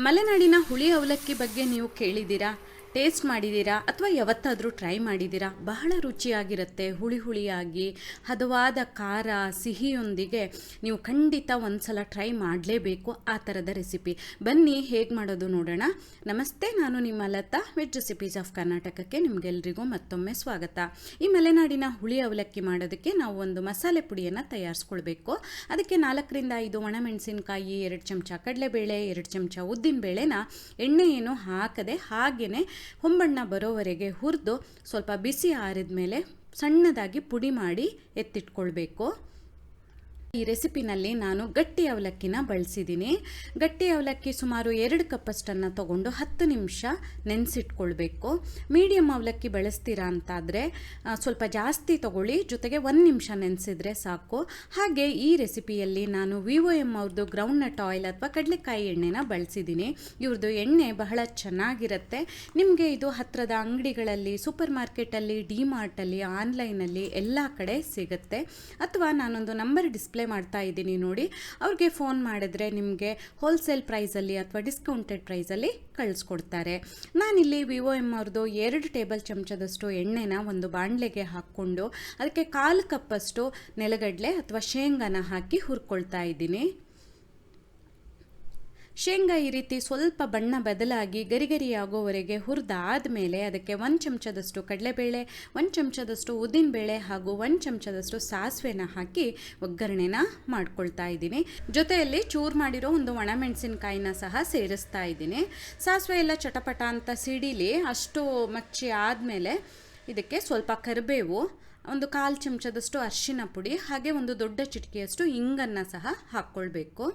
ಮಲೆನಾಡಿನ ಹುಳಿ ಅವಲಕ್ಕಿ ಬಗ್ಗೆ ನೀವು ಕೇಳಿದ್ದೀರಾ, ಟೇಸ್ಟ್ ಮಾಡಿದ್ದೀರಾ ಅಥವಾ ಯಾವತ್ತಾದರೂ ಟ್ರೈ ಮಾಡಿದ್ದೀರಾ? ಬಹಳ ರುಚಿಯಾಗಿರುತ್ತೆ. ಹುಳಿ ಹುಳಿಯಾಗಿ ಹದವಾದ ಖಾರ ಸಿಹಿಯೊಂದಿಗೆ ನೀವು ಖಂಡಿತ ಒಂದ್ಸಲ ಟ್ರೈ ಮಾಡಲೇಬೇಕು ಆ ಥರದ ರೆಸಿಪಿ. ಬನ್ನಿ ಹೇಗೆ ಮಾಡೋದು ನೋಡೋಣ. ನಮಸ್ತೆ, ನಾನು ನಿಮ್ಮ ಲತಾ, ವೆಜ್ ರೆಸಿಪೀಸ್ ಆಫ್ ಕರ್ನಾಟಕಕ್ಕೆ ನಿಮಗೆಲ್ರಿಗೂ ಮತ್ತೊಮ್ಮೆ ಸ್ವಾಗತ. ಈ ಮಲೆನಾಡಿನ ಹುಳಿ ಅವಲಕ್ಕಿ ಮಾಡೋದಕ್ಕೆ ನಾವು ಒಂದು ಮಸಾಲೆ ಪುಡಿಯನ್ನು ತಯಾರಿಸ್ಕೊಳ್ಬೇಕು. ಅದಕ್ಕೆ 4ರಿಂದ 5 ಒಣಮೆಣಸಿನಕಾಯಿ, 2 ಚಮಚ ಕಡಲೆಬೇಳೆ, 2 ಚಮಚ ಉದ್ದಿನಬೇಳೆನ ಎಣ್ಣೆ ಏನು ಹಾಕದೆ ಹಾಗೆಯೇ ಹೊಂಬಣ್ಣ ಬರೋವರೆಗೆ ಹುರಿದು ಸ್ವಲ್ಪ ಬಿಸಿ ಆರಿದ ಮೇಲೆ ಸಣ್ಣದಾಗಿ ಪುಡಿ ಮಾಡಿ ಎತ್ತಿಟ್ಕೊಳ್ಬೇಕು. ಈ ರೆಸಿಪಿನಲ್ಲಿ ನಾನು ಗಟ್ಟಿ ಅವಲಕ್ಕಿನ ಬಳಸಿದ್ದೀನಿ. ಗಟ್ಟಿ ಅವಲಕ್ಕಿ ಸುಮಾರು 2 ಕಪ್ಪಷ್ಟನ್ನು ತಗೊಂಡು 10 ನಿಮಿಷ ನೆನೆಸಿಟ್ಕೊಳ್ಬೇಕು. ಮೀಡಿಯಮ್ ಅವಲಕ್ಕಿ ಬಳಸ್ತೀರಾ ಅಂತಾದರೆ ಸ್ವಲ್ಪ ಜಾಸ್ತಿ ತಗೊಳ್ಳಿ, ಜೊತೆಗೆ 1 ನಿಮಿಷ ನೆನೆಸಿದ್ರೆ ಸಾಕು. ಹಾಗೆ ಈ ರೆಸಿಪಿಯಲ್ಲಿ ನಾನು VOM ಅವ್ರದ್ದು ಗ್ರೌಂಡ್ನಟ್ ಆಯಿಲ್ ಅಥವಾ ಕಡಲೆಕಾಯಿ ಎಣ್ಣೆನ ಬಳಸಿದ್ದೀನಿ. ಇವ್ರದ್ದು ಎಣ್ಣೆ ಬಹಳ ಚೆನ್ನಾಗಿರುತ್ತೆ. ನಿಮಗೆ ಇದು ಹತ್ತಿರದ ಅಂಗಡಿಗಳಲ್ಲಿ, ಸೂಪರ್ ಮಾರ್ಕೆಟಲ್ಲಿ, ಡಿಮಾರ್ಟಲ್ಲಿ, ಆನ್ಲೈನಲ್ಲಿ ಎಲ್ಲ ಕಡೆ ಸಿಗುತ್ತೆ. ಅಥವಾ ನಾನೊಂದು ನಂಬರ್ ಡಿಸ್ಪ್ಲೇ ಮಾಡ್ತಾ ಇದ್ದೀನಿ ನೋಡಿ, ಅವ್ರಿಗೆ ಫೋನ್ ಮಾಡಿದ್ರೆ ನಿಮಗೆ ಹೋಲ್ಸೇಲ್ ಪ್ರೈಸಲ್ಲಿ ಅಥವಾ ಡಿಸ್ಕೌಂಟೆಡ್ ಪ್ರೈಸಲ್ಲಿ ಕಳಿಸ್ಕೊಡ್ತಾರೆ. ನಾನಿಲ್ಲಿ VOM ಅವ್ರದ್ದು 2 ಟೇಬಲ್ ಚಮಚದಷ್ಟು ಎಣ್ಣೆನ ಒಂದು ಬಾಣಲೆಗೆ ಹಾಕ್ಕೊಂಡು ಅದಕ್ಕೆ 1/4 ಕಪ್ಪಷ್ಟು ನೆಲಗಡಲೆ ಅಥವಾ ಶೇಂಗಾನ ಹಾಕಿ ಹುರ್ಕೊಳ್ತಾ ಇದ್ದೀನಿ. ಶೇಂಗಾ ಈ ರೀತಿ ಸ್ವಲ್ಪ ಬಣ್ಣ ಬದಲಾಗಿ ಗರಿಗರಿಯಾಗೋವರೆಗೆ ಹುರಿದಾದ್ಮೇಲೆ ಅದಕ್ಕೆ 1 ಚಮಚದಷ್ಟು ಕಡಲೆಬೇಳೆ, 1 ಚಮಚದಷ್ಟು ಉದ್ದಿನಬೇಳೆ ಹಾಗೂ 1 ಚಮಚದಷ್ಟು ಸಾಸಿವೆನ ಹಾಕಿ ಒಗ್ಗರಣೆನ ಮಾಡ್ಕೊಳ್ತಾ ಇದ್ದೀನಿ. ಜೊತೆಯಲ್ಲಿ ಚೂರು ಮಾಡಿರೋ ಒಂದು ಒಣಮೆಣಸಿನಕಾಯಿನ ಸಹ ಸೇರಿಸ್ತಾ ಇದ್ದೀನಿ. ಸಾಸಿವೆ ಎಲ್ಲ ಚಟಪಟ ಅಂತ ಸಿಡಿಲಿ ಅಷ್ಟು ಮಚ್ಚಿ ಆದಮೇಲೆ ಇದಕ್ಕೆ ಸ್ವಲ್ಪ ಕರಿಬೇವು, ಒಂದು 1/4 ಚಮಚದಷ್ಟು ಅರಿಶಿನ ಪುಡಿ, ಹಾಗೆ ಒಂದು ದೊಡ್ಡ ಚಿಟಿಕೆಯಷ್ಟು ಇಂಗನ್ನು ಸಹ ಹಾಕ್ಕೊಳ್ಬೇಕು.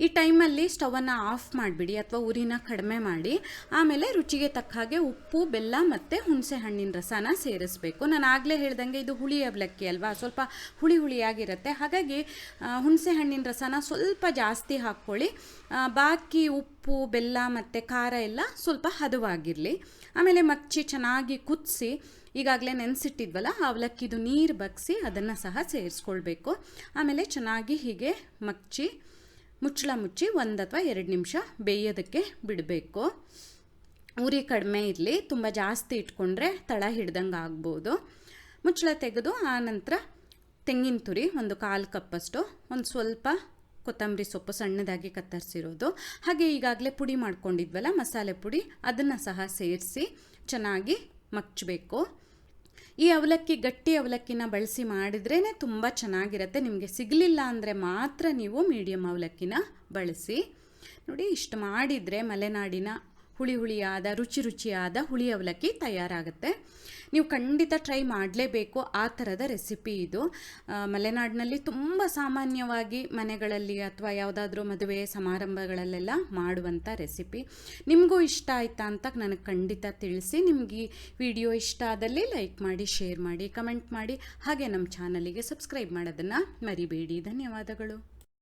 ಈ ಟೈಮಲ್ಲಿ ಸ್ಟವನ್ನು ಆಫ್ ಮಾಡಿಬಿಡಿ ಅಥವಾ ಉರಿನ ಕಡಿಮೆ ಮಾಡಿ. ಆಮೇಲೆ ರುಚಿಗೆ ತಕ್ಕ ಹಾಗೆ ಉಪ್ಪು, ಬೆಲ್ಲ ಮತ್ತು ಹುಣಸೆ ಹಣ್ಣಿನ ರಸನ ಸೇರಿಸಬೇಕು. ನಾನು ಆಗಲೇ ಹೇಳ್ದಂಗೆ ಇದು ಹುಳಿ ಅವಲಕ್ಕಿ ಅಲ್ವಾ, ಸ್ವಲ್ಪ ಹುಳಿ ಹುಳಿಯಾಗಿರುತ್ತೆ. ಹಾಗಾಗಿ ಹುಣಸೆ ಹಣ್ಣಿನ ರಸನ ಸ್ವಲ್ಪ ಜಾಸ್ತಿ ಹಾಕ್ಕೊಳ್ಳಿ. ಬಾಕಿ ಉಪ್ಪು, ಬೆಲ್ಲ ಮತ್ತು ಖಾರ ಎಲ್ಲ ಸ್ವಲ್ಪ ಹದವಾಗಿರಲಿ. ಆಮೇಲೆ ಮಚ್ಚಿ ಚೆನ್ನಾಗಿ ಕುದಿಸಿ ಈಗಾಗಲೇ ನೆನೆಸಿಟ್ಟಿದ್ವಲ್ಲ ಅವಲಕ್ಕಿದು ನೀರು ಬಗ್ಸಿ ಅದನ್ನು ಸಹ ಸೇರಿಸ್ಕೊಳ್ಬೇಕು. ಆಮೇಲೆ ಚೆನ್ನಾಗಿ ಹೀಗೆ ಮಚ್ಚಿ ಮುಚ್ಚಳ ಮುಚ್ಚಿ 1 ಅಥವಾ 2 ನಿಮಿಷ ಬೇಯೋದಕ್ಕೆ ಬಿಡಬೇಕು. ಉರಿ ಕಡಿಮೆ ಇರಲಿ, ತುಂಬ ಜಾಸ್ತಿ ಇಟ್ಕೊಂಡ್ರೆ ತಳ ಹಿಡ್ದಂಗೆ ಆಗ್ಬೋದು. ಮುಚ್ಚಳ ತೆಗೆದು ಆನಂತರ ತೆಂಗಿನ ತುರಿ ಒಂದು 1/4 ಕಪ್ಪಷ್ಟು, ಒಂದು ಸ್ವಲ್ಪ ಕೊತ್ತಂಬರಿ ಸೊಪ್ಪು ಸಣ್ಣದಾಗಿ ಕತ್ತರಿಸಿರೋದು, ಹಾಗೆ ಈಗಾಗಲೇ ಪುಡಿ ಮಾಡ್ಕೊಂಡಿದ್ವಲ್ಲ ಮಸಾಲೆ ಪುಡಿ, ಅದನ್ನು ಸಹ ಸೇರಿಸಿ ಚೆನ್ನಾಗಿ ಮಚ್ಚಬೇಕು. ಈ ಅವಲಕ್ಕಿ ಗಟ್ಟಿ ಅವಲಕ್ಕಿನ ಬಳಸಿ ಮಾಡಿದ್ರೇ ತುಂಬ ಚೆನ್ನಾಗಿರುತ್ತೆ. ನಿಮಗೆ ಸಿಗಲಿಲ್ಲ ಅಂದರೆ ಮಾತ್ರ ನೀವು ಮೀಡಿಯಮ್ ಅವಲಕ್ಕಿನ ಬಳಸಿ. ನೋಡಿ, ಇಷ್ಟು ಮಾಡಿದರೆ ಮಲೆನಾಡಿನ ಹುಳಿ ಹುಳಿಯಾದ ರುಚಿಯಾದ ಹುಳಿ ಅವಲಕ್ಕಿ ತಯಾರಾಗುತ್ತೆ. ನೀವು ಖಂಡಿತ ಟ್ರೈ ಮಾಡಲೇಬೇಕು. ಆ ಥರದ ರೆಸಿಪಿ ಇದು. ಮಲೆನಾಡಿನಲ್ಲಿ ತುಂಬ ಸಾಮಾನ್ಯವಾಗಿ ಮನೆಗಳಲ್ಲಿ ಅಥವಾ ಯಾವುದಾದ್ರೂ ಮದುವೆ ಸಮಾರಂಭಗಳಲ್ಲೆಲ್ಲ ಮಾಡುವಂಥ ರೆಸಿಪಿ. ನಿಮಗೂ ಇಷ್ಟ ಆಯ್ತಾ ಅಂತ ನನಗೆ ಖಂಡಿತ ತಿಳಿಸಿ. ನಿಮಗೆ ಈ ವಿಡಿಯೋ ಇಷ್ಟ ಆದಲ್ಲಿ ಲೈಕ್ ಮಾಡಿ, ಶೇರ್ ಮಾಡಿ, ಕಮೆಂಟ್ ಮಾಡಿ, ಹಾಗೆ ನಮ್ಮ ಚಾನಲಿಗೆ ಸಬ್ಸ್ಕ್ರೈಬ್ ಮಾಡೋದನ್ನು ಮರಿಬೇಡಿ. ಧನ್ಯವಾದಗಳು.